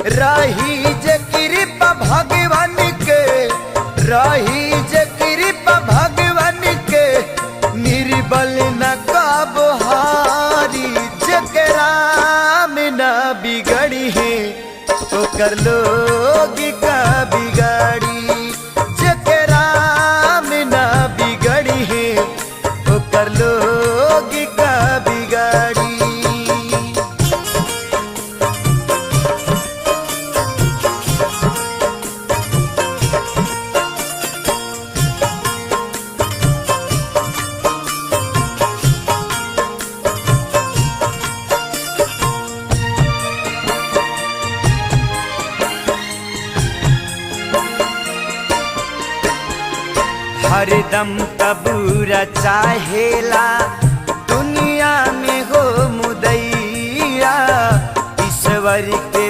रही जे कृपा भगवान के, रही जे कृपा भगवान के, निर्बल न कब हारी। जकरा में न बिगड़ी है ओकर लोग का बिगाड़ी। जकरा में न बिगड़ी है ओकर लोग का बिगाड़ी। हरदम कबूरा चाहेला दुनिया में हो मुदैया, ईश्वर के